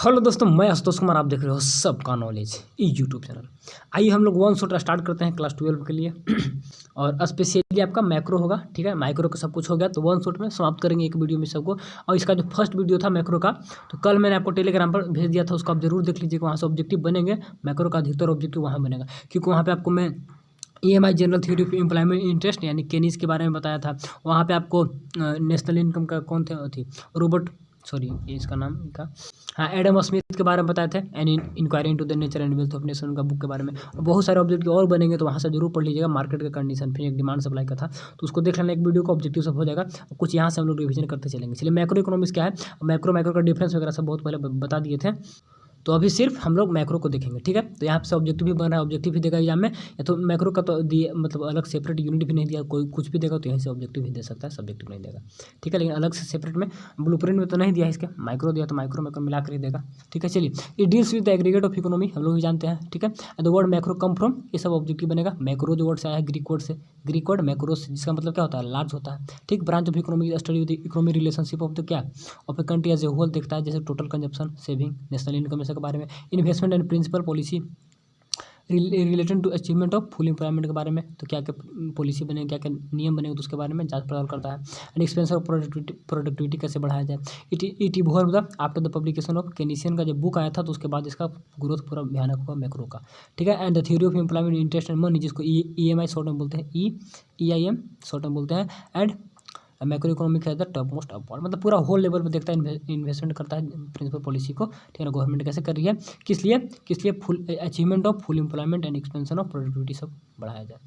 Hello दोस्तों, मैं आशुतोष कुमार। आप देख रहे हो सबका नॉलेज यूट्यूब चैनल। आइए हम लोग वन शॉट स्टार्ट करते हैं क्लास 12 के लिए। और स्पेशली आपका मैक्रो होगा, ठीक है। माइक्रो का सब कुछ हो गया तो वन शॉट में समाप्त करेंगे एक वीडियो में सबको। और इसका जो फर्स्ट वीडियो था मैक्रो का, तो कल मैंने आपको टेलीग्राम पर भेज दिया था, उसको आप जरूर देख लीजिएगा। वहाँ से ऑब्जेक्टिव बनेंगे, मैक्रो का अधिकतर ऑब्जेक्टिव वहाँ बनेगा, क्योंकि वहाँ पर आपको मैं EMI general theory of employment interest यानी केनीस के बारे में बताया था। वहाँ पे आपको नेशनल इनकम का कौन थी रोबोट, सॉरी ये इसका नाम का, हाँ, एडम स्मिथ के बारे में बताए थे। An inquiry into the nature and wealth of nation का बुक के बारे में। और बहुत सारे ऑब्जेक्टिव और बनेंगे, तो वहाँ से जरूर पढ़ लीजिएगा। मार्केट का कंडीशन, फिर एक डिमांड सप्लाई का था, तो उसको देख लेना। एक वीडियो का ऑब्जेक्टिव सब हो जाएगा। कुछ यहाँ से हम लोग रिवीजन करते चलेंगे। चलिए, मैक्रो इकोनॉमिक्स क्या है, मैक्रो का डिफरेंस वगैरह सब बहुत पहले बता दिए थे। तो अभी सिर्फ हम लोग मैक्रो को देखेंगे, ठीक है। तो यहाँ से ऑब्जेक्टिव भी बन रहा है, ऑब्जेक्टिव भी देगा एग्जाम में। या तो मैक्रो का तो दिए, मतलब अलग सेपरेट यूनिट भी नहीं दिया, कोई कुछ भी देगा तो यहीं से ऑब्जेक्टिव भी दे सकता है, सब्जेक्टिव नहीं देगा, ठीक है। लेकिन अलग से सेपरेट में ब्लूप्रिंट में तो नहीं दिया है इसके। माइक्रो दिया तो माइक्रो मिला कर ही देगा, ठीक है। चलिए, ये deals with the aggregate of economy, हम लोग भी जानते हैं, ठीक है। The word macro come from, ये सब ऑब्जेक्टिव बनेगा। मैक्रो जो वर्ड से आया है ग्रीक वर्ड से, ग्रीक वर्ड मैक्रो से, जिसका मतलब क्या होता है, लार्ज होता है, ठीक। Branch of economy study with economy relationship of the क्या, of a country as a whole देखता है, जैसे total consumption, saving, national income के बारे में, investment and principal policy related to achievement of full employment के बारे में। तो क्या क्या पॉलिसी बने, क्या क्या नियम बने, तो उसके बारे में जांच पड़ताल करता है। एंड एक्सपेंशन ऑफ प्रोडक्टिविटी कैसे बढ़ाया जाए। It evolve the after the publication of Keynesian का जब बुक आया था, तो उसके बाद इसका ग्रोथ पूरा भयानक हुआ मैक्रो का, ठीक है। And the theory of employment interest and money, जिसको EMI शॉर्ट में बोलते हैं, EIM शॉर्ट में बोलते हैं। एंड मैक्रो इकोनॉमिक है द टॉप मोस्ट अपॉर्ड, मतलब पूरा होल लेवल पे देखता है, इन्वेस्टमेंट करता है प्रिंसिपल पॉलिसी को, ठीक है ना। गवर्नमेंट कैसे कर रही है, किस लिए full achievement of full employment and expansion of productivity सब बढ़ाया जाए,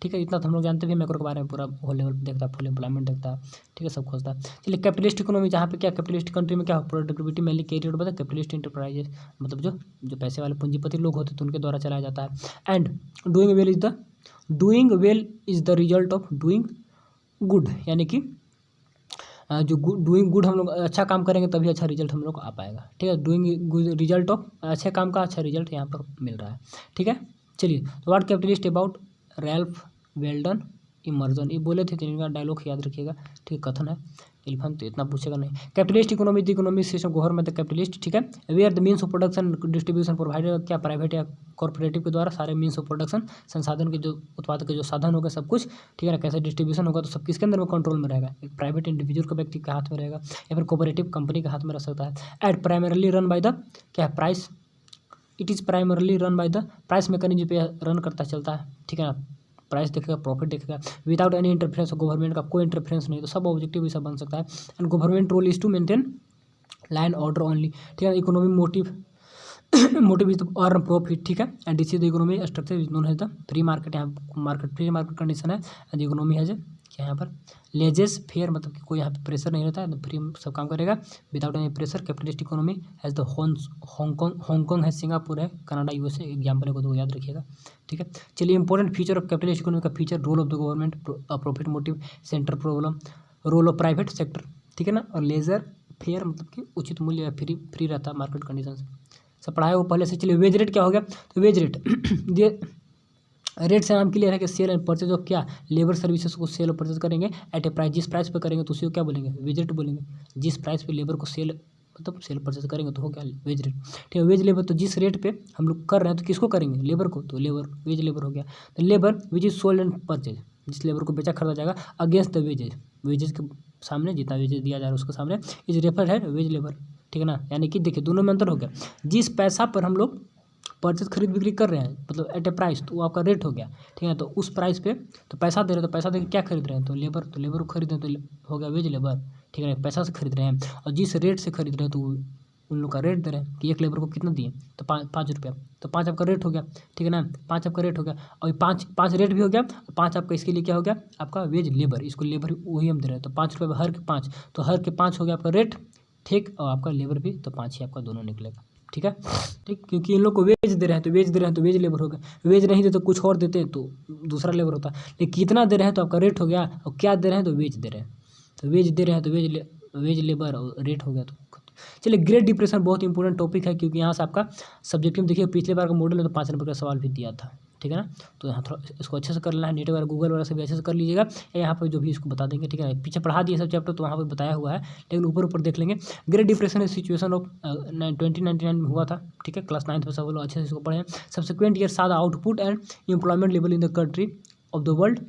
ठीक है। इतना तो हम लोग जानते हैं मैक्रो के बारे में, पूरा होल लेवल पे देखता है, फुल एम्प्लॉयमेंट देखता है, ठीक है, सब खोजता है। चलिए, कैपिटलिस्ट इकोनॉमी, जहाँ पे क्या कैपिटलिस्ट कंट्री में क्या प्रोडक्टिविटी मेनली कैरियड बता कैपिटलिस्ट इंटरप्राइजेस, मतलब जो पैसे वाले पूंजीपति लोग होते हैं, तो उनके द्वारा चलाया जाता है। And doing well is the result of doing good, यानी कि जो डूइंग गुड, हम लोग अच्छा काम करेंगे तभी अच्छा रिजल्ट हम लोग को आ पाएगा, ठीक है। डूइंग गुड रिजल्ट ऑफ अच्छे काम का अच्छा रिजल्ट यहाँ पर मिल रहा है, ठीक है। चलिए, तो what capitalist about Ralph Weldon Emerson, ये बोले थे, तो इनका डायलॉग याद रखिएगा, ठीक है, कथन है। इल्फन तो इतना पूछेगा नहीं। Capitalist economy the economic system government the capitalist, ठीक है। Where the means of production distribution provided, क्या प्राइवेट या कॉर्पोरेटिव के द्वारा सारे मीन्स ऑफ प्रोडक्शन, संसाधन के जो उत्पाद के जो साधन होगा सब कुछ, ठीक है ना, कैसे डिस्ट्रीब्यूशन होगा, तो सब किसके अंदर में कंट्रोल में रहेगा, एक प्राइवेट इंडिविजुअल का व्यक्ति के हाथ में रहेगा, या फिर कोऑपरेटिव कंपनी के हाथ में रह सकता है। At primarily run by the क्या price, it is primarily run by the price mechanism पे रन करता चलता है, ठीक है ना। प्राइस देखेगा, प्रॉफिट देखेगा, without any interference of government का कोई इंटरफेरेंस नहीं, तो सब ऑब्जेक्टिव ऐसा बन सकता है। And government role is to maintain line order only, ठीक है। Economy motive is earn profit, ठीक है। And this is the economy structure is known as the free market, यहाँ फ्री मार्केट कंडीशन है। एंड इकोनॉमी है जो क्या यहाँ पर लेजेस फेयर, मतलब कि कोई यहाँ पे प्रेशर नहीं रहता है, तो फ्री सब काम करेगा without any pressure. Capitalist economy has the Hong Kong है, सिंगापुर है, कनाडा, USA एग्जाम्पल को तो याद रखिएगा, ठीक है। चलिए, important feature of capitalist economy का feature, role of the government, profit motive, centre problem, role of private sector, ठीक है ना। और लेजर फेयर, मतलब कि उचित मूल्य या फ्री रहता है मार्केट कंडीशन से, सब पढ़ाया वो पहले से। चलिए, वेज रेट क्या हो गया, तो वेज रेट ये रेट से नाम क्लियर है कि सेल एंड परचेज ऑफ क्या लेबर सर्विसेज को सेल और परचेज करेंगे एट ए प्राइस, जिस प्राइस पे करेंगे तो उसी को क्या बोलेंगे, वेज रेट बोलेंगे। जिस प्राइस पे लेबर को सेल, मतलब सेल परचेज करेंगे तो हो क्या, वेज रेट, ठीक है। वेज लेबर, तो जिस रेट पे हम लोग कर रहे हैं तो किसको करेंगे, लेबर को, तो लेबर वेज लेबर हो गया। तो labour which is sold and purchase, जिस लेबर को बेचा खरीदा जाएगा, अगेंस्ट द वेजेज, वेजेज के सामने जितना वेजेज दिया जा रहा है उसके सामने इज रेफर है वेज लेबर, ठीक है ना। यानी कि देखिए दोनों में अंतर हो गया। जिस पैसा पर हम लोग परचेज खरीद बिक्री कर रहे हैं, मतलब एट ए प्राइस, तो वो आपका रेट हो गया, ठीक है। तो उस प्राइस पे तो पैसा दे रहे हैं, तो पैसा दे के क्या खरीद रहे हैं, तो लेबर को खरीद रहे हैं, तो हो गया वेज लेबर, ठीक है। पैसा से खरीद रहे हैं, और जिस रेट से खरीद रहे हैं तो उन लोग का रेट दे रहे हैं कि एक लेबर को कितना दिए, तो 5 रुपया, तो 5 आपका रेट हो गया, ठीक है ना। 5 आपका रेट हो गया, और 5 रेट भी हो गया, 5 आपका इसके लिए क्या हो गया, आपका वेज लेबर, इसको लेबर वही हम दे रहे हैं, तो 5 रुपये हर के 5, तो हर के 5 हो गया आपका रेट, ठीक। और आपका लेबर भी तो 5 ही आपका दोनों निकलेगा, ठीक है, ठीक। क्योंकि इन लोग को वेज दे रहे हैं, तो वेज लेबर हो गया। वेज नहीं दे तो कुछ और देते हैं तो दूसरा लेबर होता है, लेकिन कितना दे रहे हैं तो आपका रेट हो गया, और क्या दे रहे हैं तो वेज दे रहे हैं, तो वेज दे रहे हैं तो वेज लेबर और रेट हो गया। तो चलिए, ग्रेट डिप्रेशन बहुत इंपॉर्टेंट टॉपिक है, क्योंकि यहाँ से आपका सब्जेक्टिव देखिए, पिछले बार का मॉडल में तो 5 नंबर का सवाल भी दिया था, ठीक। ठीक है ना। तो यहाँ थोड़ा इसको अच्छे से कर लेना है, नेट वगैरह गूगल वगैरह से भी अच्छे से कर लीजिएगा, यहाँ पर जो भी इसको बता देंगे, ठीक है। पीछे पढ़ा दिए सब चैप्टर तो वहाँ पर बताया हुआ है, लेकिन ऊपर ऊपर देख लेंगे। Great depression is situation of 1999 में हुआ था, ठीक है। क्लास 9th में सब लोग अच्छे से इसको पढ़े हैं। सब्सिक्वेंट ईयर सादा output and employment level in the country of the world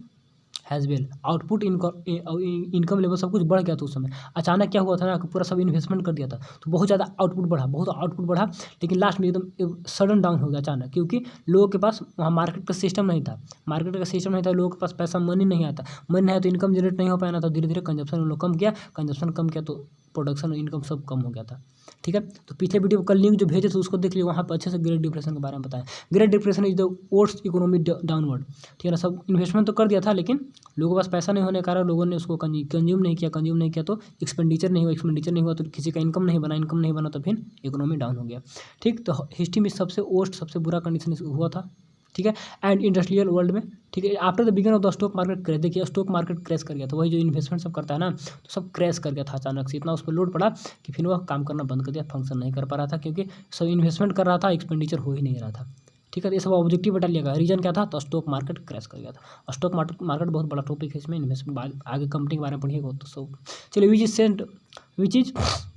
has well, output income level सब कुछ बढ़ गया था उस समय। अचानक क्या हुआ था ना, पूरा सब इन्वेस्टमेंट कर दिया था, तो बहुत ज़्यादा आउटपुट बढ़ा, बहुत आउटपुट बढ़ा, लेकिन लास्ट में एकदम सडन डाउन हो गया अचानक, क्योंकि लोगों के पास वहाँ मार्केट का सिस्टम नहीं था, लोगों के पास पैसा मनी नहीं आता, मनी नहीं आया तो इनकम जनरेट नहीं हो पाया ना, तो धीरे धीरे कंजप्शन उन लोग कम किया, तो प्रोडक्शन इनकम सब कम हो गया था, ठीक है। तो पिछले वीडियो का लिंक जो भेजे थे उसको देख लियो, वहाँ पर अच्छे से ग्रेट डिप्रेशन के बारे में बताया। Great depression is the worst economy downward, ठीक है ना। सब इन्वेस्टमेंट तो कर दिया था, लेकिन लोगों के पास पैसा नहीं होने के कारण लोगों ने उसको कंज्यूम नहीं किया, तो एक्सपेंडिचर नहीं हुआ, तो किसी का इनकम नहीं बना, तो फिर इकोनॉमी डाउन हो गया, ठीक। तो हिस्ट्री में सबसे वर्स्ट, सबसे बुरा कंडीशन हुआ था, ठीक है। एंड इंडस्ट्रियल वर्ल्ड में, ठीक है, after the beginning of the stock market crash, देखिए स्टॉक मार्केट क्रैश कर गया था, वही जो इन्वेस्टमेंट सब करता है ना, तो सब क्रैश कर गया था अचानक से, इतना उस पर लोड पड़ा कि फिर वह काम करना बंद कर दिया, फंक्शन नहीं कर पा रहा था, क्योंकि सब इन्वेस्टमेंट कर रहा था, एक्सपेंडिचर हो ही नहीं रहा था, ठीक है। ये सब ऑब्जेक्टिव बता लिया गया, रीजन क्या था, तो स्टॉक मार्केट क्रैश कर गया था। और स्टॉक मार्केट बहुत बड़ा टॉपिक है, इसमें इन्वेस्टमेंट आगे कंपनी के बारे में पढ़िएगा तो सब। चलिए, which is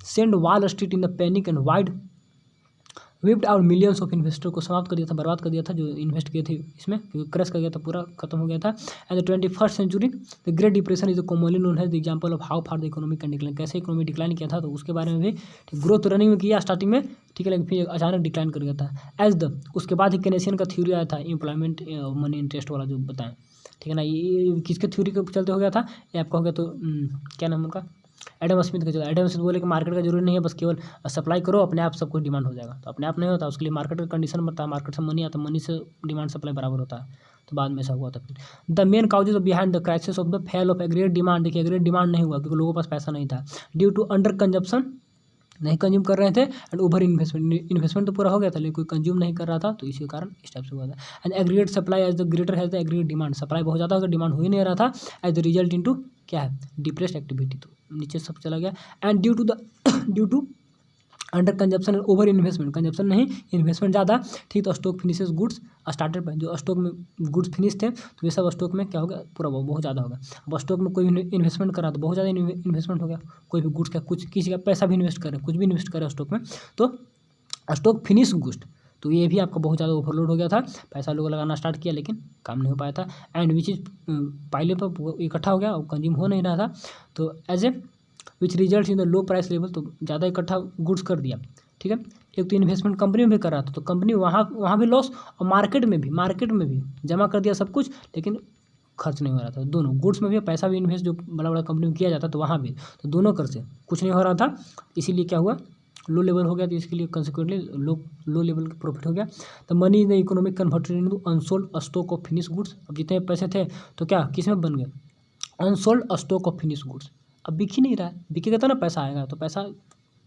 send wall street in the panic and wide whipped out millions of investor को समाप्त कर दिया था, बर्बाद कर दिया था, जो इन्वेस्ट किए थे इसमें, क्योंकि क्रैश कर गया था, पूरा खत्म हो गया था। And the 21st century the great depression is commonly known as the example of how far the economy can decline, कैसे इकोनॉमी डिक्लाइन किया था, तो उसके बारे में भी, ग्रोथ रनिंग में किया स्टार्टिंग में, ठीक है, लेकिन फिर अचानक डिक्लाइन कर गया था। एज द उसके बाद ही केनेसियन का थ्योरी आया था, एम्प्लॉयमेंट मनी इंटरेस्ट वाला जो बताएं, ठीक है ना। ये किसके थ्योरी के चलते हो गया था, ये आपका हो गया, तो क्या नाम उनका, एडम स्मिथ का। एडम स्मिथ बोले कि मार्केट का जरूरी नहीं है, बस केवल सप्लाई करो, अपने आप सब कुछ डिमांड हो जाएगा, तो अपने आप नहीं होता, उसके लिए मार्केट का कंडीशन बनता है, मार्केट से मनी आता है, मनी से डिमांड सप्लाई बराबर होता है, तो बाद में ऐसा हुआ था। फिर the main causes behind the crisis of the fell off aggregate demand, देखिए एग्रीगेट डिमांड नहीं हुआ क्योंकि लोगों के पास पैसा नहीं था, ड्यू टू अंडर कंजप्शन, नहीं कंज्यूम कर रहे थे, एंड ओवर इन्वेस्टमेंट तो पूरा हो गया था, लेकिन कोई कंज्यूम नहीं कर रहा था, तो इसी कारण इस टाइप से हुआ था। And aggregate supply as the greater has the aggregate demand, supply बहुत ज़्यादा होगा, डिमांड हो ही नहीं रहा था, एज द रिजल्ट इनटू क्या है, डिप्रेस्ड एक्टिविटी, तो नीचे सब चला गया। And due to under consumption and over investment, consumption नहीं, इन्वेस्टमेंट ज़्यादा, ठीक। तो स्टॉक फिनिशेस गुड्स स्टार्टेड पर, जो स्टॉक में गुड्स फिनिश थे, तो ये सब स्टॉक में क्या हो गया, पूरा बहुत ज़्यादा होगा। अब स्टॉक में कोई भी इन्वेस्टमेंट करा तो बहुत ज़्यादा इन्वेस्टमेंट हो गया, कोई भी गुड्स का, कुछ किसी का पैसा भी इन्वेस्ट करे, कुछ भी इन्वेस्ट करे स्टॉक में, तो स्टॉक फिनिश गुड्स, तो ये भी आपका बहुत ज़्यादा ओवरलोड हो गया था, पैसा लोग लगाना स्टार्ट किया, लेकिन काम नहीं हो पाया था। एंड विच इज पहले पर इकट्ठा हो गया और कंज्यूम हो नहीं रहा था, तो as a which result in the low price level, तो ज़्यादा इकट्ठा गुड्स कर दिया, ठीक है। एक तो इन्वेस्टमेंट कंपनी में भी कर रहा था, तो कंपनी वहाँ भी लॉस, और मार्केट में भी जमा कर दिया सब कुछ, लेकिन खर्च नहीं हो रहा था, दोनों गुड्स में भी पैसा भी इन्वेस्ट जो बड़ा बड़ा कंपनी में किया जाता, तो वहाँ भी, तो दोनों कर से कुछ नहीं हो रहा था, इसीलिए क्या हुआ, लो लेवल हो गया, तो इसके लिए कंसिक्वेंटली लो लेवल का प्रॉफिट हो गया। तो money in the economic converted into unsold stock of finish goods, अब जितने पैसे थे तो क्या किस में बन गए, unsold stock of finish goods, अब बिक ही नहीं रहा है, बिकेगा तो ना पैसा आएगा, तो पैसा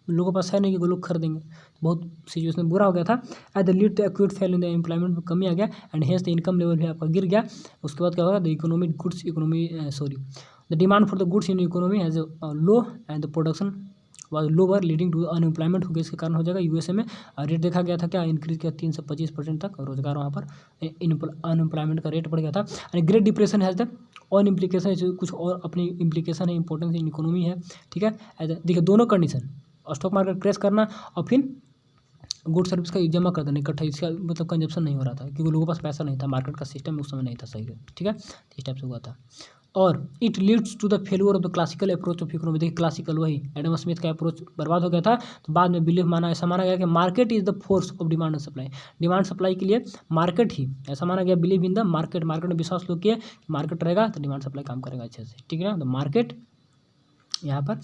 लोगों के पास है नहीं कि वो लोग खरीदेंगे, बहुत सिचुएशन बुरा हो गया था। At the lead to acute fail in the employment में कमी आ गया, and hence the income level भी आपका गिर गया। उसके बाद क्या होगा, the economic goods the demand for the goods in economy as low and the production was lower leading to unemployment हो गया, इसके कारण हो जाएगा। यूएसए में रेट देखा गया था, क्या इंक्रीज किया 3 से 25% तक रोजगार, वहाँ पर अनएम्प्लॉयमेंट का रेट बढ़ गया था। And great depression has the on implication, कुछ और अपनी इम्प्लीकेशन है, इंपॉर्टेंस इन इकोनॉमी है, ठीक है। देखिए दोनों कंडीशन, स्टॉक मार्केट क्रैश करना और फिर गुड सर्विस का जमा कर देना इकट्ठा, इसका मतलब कंजप्शन नहीं हो रहा था, क्योंकि लोगों के पास पैसा नहीं था, मार्केट का सिस्टम उस समय नहीं था सही, ठीक है, इस टाइप से हुआ था। और it leads to the failure of the classical approach of economy, देखिए क्लासिकल वही एडम स्मिथ का अप्रोच बर्बाद हो गया था, तो बाद में बिलीव ऐसा माना गया कि market is the force of demand and supply, demand supply के लिए मार्केट ही, ऐसा माना गया, believe in the market, market में विश्वास लोग किए, मार्केट रहेगा तो डिमांड सप्लाई काम करेगा अच्छे से, ठीक है ना। तो मार्केट यहाँ पर,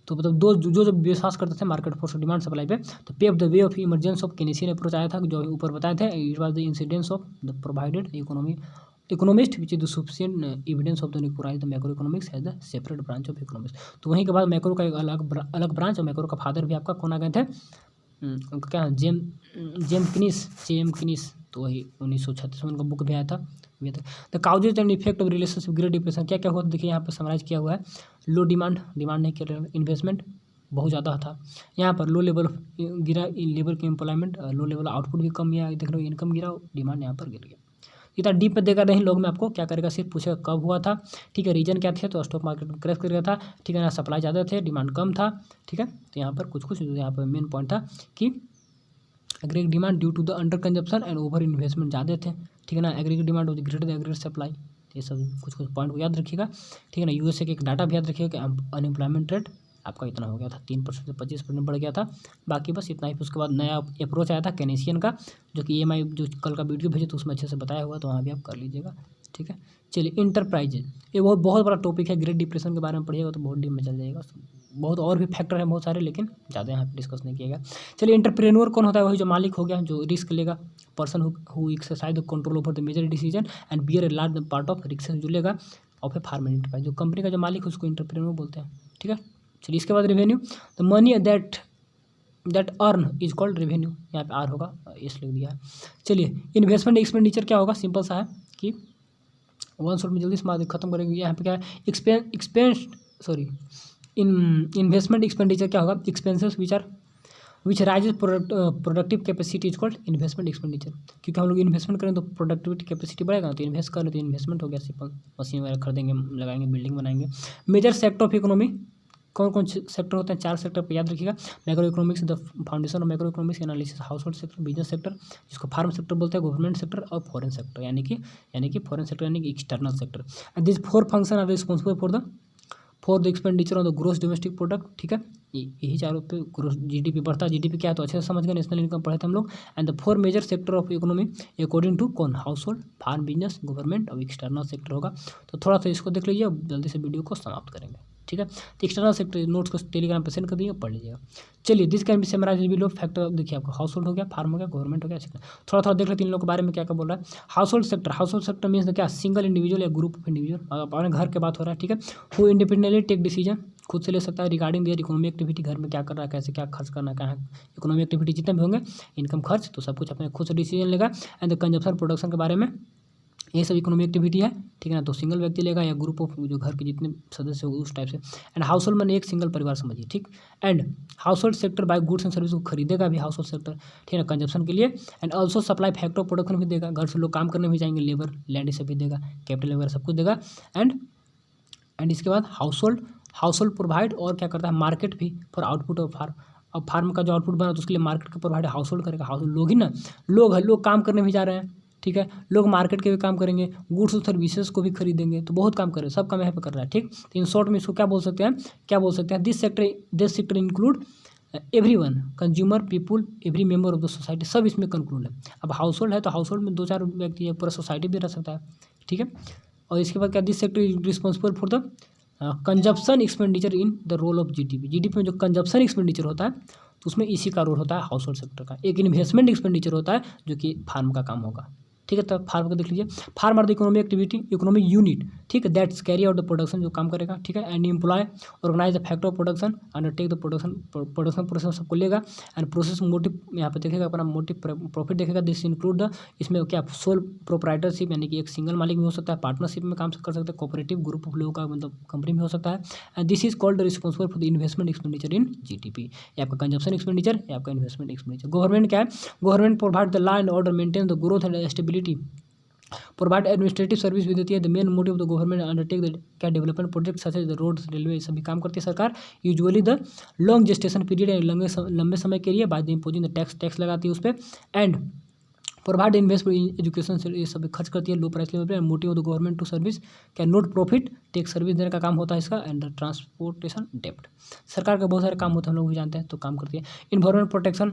तो मतलब जो विश्वास करते थे मार्केट फोर्स डिमांड सप्लाई पे, तो pave the way of emergence of Keynesian approach आया था, जो ऊपर बताए थे, it was the incidence of the provided economist which is the sufficient evidence of the निकोराइज the macro economics has the separate branch of economics, तो वहीं के बाद मैक्रो का एक अलग ब्रांच, और मैक्रो का फादर भी आपका कौन आ गए थे, उनका क्या जेम किनिस, तो वही 1936 में उनका बुक भी आया था। The causes and effect of relationship great depression, क्या क्या हुआ, देखिए यहाँ पर समराइज किया हुआ है। लो डिमांड नहीं कर रहे, इन्वेस्टमेंट बहुत ज़्यादा था, यहाँ पर लो लेवल गिरा, लेबर की एम्प्लॉयमेंट, लो लेवल आउटपुट भी कम गया, देख रहे हो इनकम गिरा, डिमांड यहाँ पर गिर गया। इतना डीप में देगा नहीं, लोग में आपको क्या करेगा, सिर्फ पूछेगा कब हुआ था, ठीक है, रीजन क्या थे, तो स्टॉक मार्केट में क्रैश कर गया था, ठीक है ना, सप्लाई ज़्यादा थे, डिमांड कम था, ठीक है। तो यहाँ पर कुछ यहाँ पर मेन पॉइंट था कि aggregate demand due to the under consumption and over investment ज़्यादा थे, ठीक है ना, aggregate demand of the greater the aggregate supply. ये सब कुछ पॉइंट को याद रखिएगा, ठीक है ना। यूएसए के एक डाटा भी याद रखिएगा कि अनएम्प्लॉयमेंट रेट आपका इतना हो गया था, 3% से 25% बढ़ गया था। बाकी बस इतना ही। उसके बाद नया अप्रोच आया था केनेशियन का, जो कि EMI जो कल का वीडियो भेजे तो उसमें अच्छे से बताया हुआ, तो वहाँ भी आप कर लीजिएगा, ठीक है। चलिए इंटरप्राइजेज, ये बहुत बहुत बड़ा टॉपिक है, ग्रेट डिप्रेशन के बारे में पढ़िएगा तो बहुत डीप में चल जाएगा, बहुत और भी फैक्टर हैं बहुत सारे, लेकिन ज़्यादा यहाँ पे डिस्कस नहीं किया गया। चलिए इंटरप्रेन्योर कौन होता है, वही जो मालिक हो गया, जो रिस्क लेगा, person who exercise the control over the major decision and bear a large part of risk जो लेगा ऑफ ए फार्म एंटरप्राइज, जो कंपनी का जो मालिक है उसको इंटरप्रेन्योर बोलते हैं, ठीक है। चलिए इसके बाद revenue, the money that earn is called revenue, यहाँ पे आर होगा, इस लिख दिया है। चलिए इन्वेस्टमेंट एक्सपेंडिचर क्या होगा, सिंपल सा है कि वन शॉट में जल्दी से बात खत्म करेंगे। यहाँ पे क्या है, इन्वेस्टमेंट एक्सपेंडिचर क्या होगा, expenses which rises productive capacity is called investment expenditure, क्योंकि हम लोग इन्वेस्टमेंट करें तो प्रोडक्टिविटी कैपेसिटी बढ़ेगा, तो इन्वेस्ट करें तो इन्वेस्टमेंट हो गया, सिंपल मशीन वगैरह खरीदेंगे, लगाएंगे, बिल्डिंग बनाएंगे। मेजर सेक्टर ऑफ इकोनॉमी, कौन कौन से सेक्टर होते हैं, 4 सेक्टर पर याद रखिएगा। Macroeconomics the foundation of macroeconomics analysis, household sector, business sector जिसको फार्म सेक्टर बोलते हैं, गवर्नमेंट सेक्टर और फॉरेन सेक्टर, यानी कि फॉरेन सेक्टर यानी कि external sector. And this 4 function are responsible for the expenditure on the gross domestic product, ठीक है। यही चारों पे ग्रोस जीडीपी बढ़ता है, जीडीपी क्या है तो अच्छे से समझ गए, नेशनल इनकम पढ़े थे हम लोग। And the 4 major sector of economy according to कौन, household, firm, business, government और एक्सटर्नल सेक्टर होगा। तो थोड़ा सा इसको देख लीजिए, जल्दी से वीडियो को समाप्त करेंगे, ठीक है। तो एक्सटर्नल सेक्टर नोट्स को टेलीग्राम पर सेंड कर दिए, पढ़ लीजिएगा। चलिए this can be summarised below factor, देखिए आपको हाउस होल्ड हो गया, फार्म हो गया, गवर्नमेंट हो गया, थोड़ा थोड़ा देख लेते हैं इन लोगों के बारे में क्या क्या बोल रहा है। हाउस होल्ड सेक्टर मीन्स क्या, सिंगल इंडिविजुअल या ग्रुप ऑफ इंडिविजुअल, अपने घर के बात हो रहा है, ठीक है। हु इंडिपेंडेंटली टेक डिसीजन, खुद से ले सकता है रिगार्डिंग देयर इकोनॉमिक एक्टिविटी, घर में क्या कर रहा है, कैसे क्या खर्च करना है, कहाँ इकोनॉमिक एक्टिविटी जितने भी होंगे, इनकम खर्च, तो सब कुछ अपने खुद से डिसीजन लेगा। एंड द कंजप्शन प्रोडक्शन के बारे में, ये सब इकोनॉमिक एक्टिविटी है, ठीक है ना, तो सिंगल व्यक्ति लेगा या ग्रुप ऑफ जो घर के जितने सदस्य हो उस टाइप से। एंड हाउस होल्ड मैंने एक सिंगल परिवार समझिए, ठीक। And house hold sector bye goods and service को खरीदेगा भी हाउस होल्ड सेक्टर, ठीक है ना, कंजप्शन के लिए। And also supply factor of production भी देगा, घर से लोग काम करने भी जाएंगे, लेबर लैंड सब भी देगा, कैपिटल वगैरह सब कुछ देगा। एंड इसके बाद हाउस होल्ड प्रोवाइड और क्या करता है, मार्केट भी फॉर आउटपुट ऑफ फार्म। अब फार्म का जो आउटपुट बना तो उसके लिए मार्केट का प्रोवाइड हाउस होल्ड करेगा, हाउस लोग ही ना, लोग काम करने भी जा रहे हैं, ठीक है, लोग मार्केट के भी काम करेंगे, गुड्स और सर्विसेज को भी खरीदेंगे, तो बहुत काम करे, सब काम यहाँ पे कर रहा है, ठीक। तो इन शॉर्ट में इसको क्या बोल सकते हैं, this sector include everyone, consumer, people, every member of the society, सब इसमें कंक्लूड है। अब हाउस होल्ड है तो हाउस होल्ड में 2-4 व्यक्ति है, पूरा सोसाइटी भी रह सकता है, ठीक है। और इसके बाद क्या, this sector is responsible for the consumption expenditure in the role of GDP में जो कंजप्शन एक्सपेंडिचर होता है तो उसमें इसी का रोल होता है हाउस होल्ड सेक्टर का। एक इन्वेस्टमेंट एक्सपेंडिचर होता है जो कि फार्म का काम होगा, ठीक है। तो फार्म को देख लीजिए, firm are the economic unit, ठीक है, that's carry out the production, जो काम करेगा, ठीक है। And employ organise the factor of production, undertake the production process सबको लेगा। एंड प्रोसेस मोटिव यहाँ पे देखेगा, अपना मोटिव प्रॉफिट देखेगा। दिस इंक्लूड द, इसमें क्या सोल प्रोप्राइटरशिप यानी कि एक सिंगल मालिक भी हो सकता है, पार्टनरशिप में काम कर सकते हैं, कोऑपरेटिव ग्रुप ऑफ लोगों का मतलब कंपनी भी हो सकता है। And this is called responsible for the investment expenditure in GDP, ये आपका कंजप्शन एक्सपेंडिचर, ये आपका इन्वेस्टमेंट एक्सपेंडिचर। गवर्नमेंट क्या है, government provide the law and order, maintain the growth and stability, provide administrative service भी देती है। The main motive of the government undertake the क्या development project such as the roads, railway, सभी काम करती है सरकार। Usually the long gestation period है, लंबे समय के लिए, बाद इम्पोजिंग द टैक्स लगाती है उस पर। एंड प्रोवाइड इन्वेस्टमेंट एजुकेशन से, ये सब खर्च करती है लो प्राइस लेवल पे। Motive of the government to service क्या, नोट प्रॉफिट, टेक्स सर्विस देने का काम होता है इसका। एंड ट्रांसपोर्टेशन डेप्ट, सरकार के बहुत सारे काम होते हैं, हम लोग भी जानते हैं, तो काम करती है। इन्वायरमेंट प्रोटेक्शन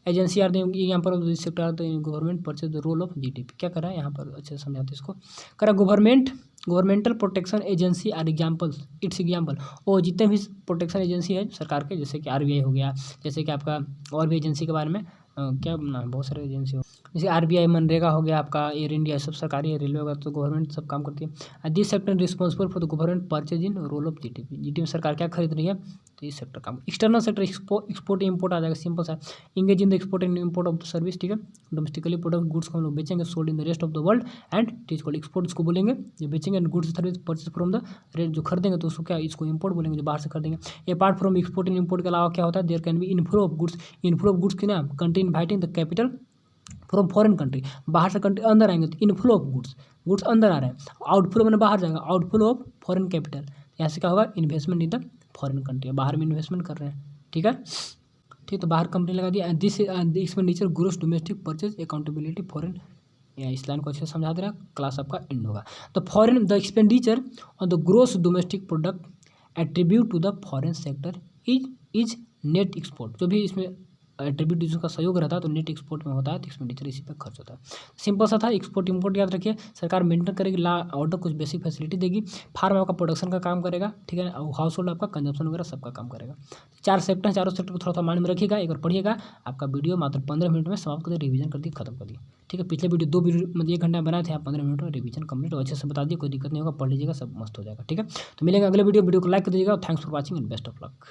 एजेंसी आर यहाँ पर sector are the government purchase the role of GDP, क्या कर रहा है यहाँ पर अच्छे से समझाते इसको। करा governmental protection agency are examples, it's example, और जितने भी प्रोटेक्शन एजेंसी है सरकार के, जैसे कि आरबीआई हो गया, जैसे कि आपका और भी एजेंसी के बारे में क्या नाम, बहुत सारे एजेंसी हो, जैसे आरबीआई, मनरेगा हो गया आपका, एयर इंडिया, सब सरकारी है, रेलवे वगैरह तो गवर्नमेंट सब काम करती है। This sector responsible for the government purchase in role of GDP, GDP में सरकार क्या खरीद रही है, तो इस सेक्टर काम। एक्सटर्नल सेक्टर एक्सपोर्ट इम्पोर्ट आ जाएगा, सिंपल सा, engage in the export and import of the service, ठीक है। डोमेस्टिकली प्रोडक्ट गुड्स को हम लोग बेचेंगे, sold in the rest of the world, and it is called export, इसको बोलेंगे जो बेचेंगे। And goods service purchase from the rate, जो खरीदेंगे तो उसको क्या, इसको इम्पोर्ट बोलेंगे, जो बाहर से खरीदेंगे। Apart from export and import के अलावा क्या होता है, there can be inflow of goods की ना country inviting the capital from foreign country, बाहर से कंट्री अंदर आएंगे तो इनफ्लो ऑफ गुड्स, गुड्स अंदर आ रहे हैं, आउटफ्लो मैंने बाहर जाएगा, आउटफ्लो ऑफ फॉरेन कैपिटल, यहाँ से क्या होगा investment in the foreign country, बाहर में इन्वेस्टमेंट कर रहे हैं, ठीक है। ठीक, तो बाहर कंपनी लगा दिया। This expenditure gross domestic purchase accountability foreign, या इस लाइन को अच्छे से समझा दे रहा, क्लास आपका एंड होगा। तो foreign the expenditure on the gross domestic product attribute to the foreign sector is net export, जो भी इसमें एट्रीब्यूट जिसका सहयोग रहता है तो नेट एक्सपोर्ट में होता है, तो एक्सपेंडिचर इसी पर खर्च होता है। सिंपल सा था, एक्सपोर्ट इंपोर्ट याद रखिए, सरकार मेंटेन करेगी ला ऑर्डर, कुछ बेसिक फैसिलिटी देगी, फार्म आपका प्रोडक्शन का काम करेगा, ठीक है, और हाउस होल्ड आपका कंजप्शन वगैरह सबका काम करेगा। 4 सेक्टर हैं, चारों सेक्टर को थोड़ा सा माइंड में रखिएगा, एक बार पढ़िएगा। आपका वीडियो मात्र 15 मिनट में समाप्त कर दिए, रिवीजन कर दिए, खत्म कर दिए, ठीक है। पिछले वीडियो 2 वीडियो मतलब 1 घंटा बनाए थे, आप 15 मिनट में रिवीजन कंप्लीट और अच्छे से बता दिए, कोई दिक्कत नहीं होगा, पढ़ लीजिएगा, सब मस्त हो जाएगा, ठीक है। तो मिलेंगे अगले वीडियो को लाइक कर दीजिएगा। Thanks for watching and best of luck.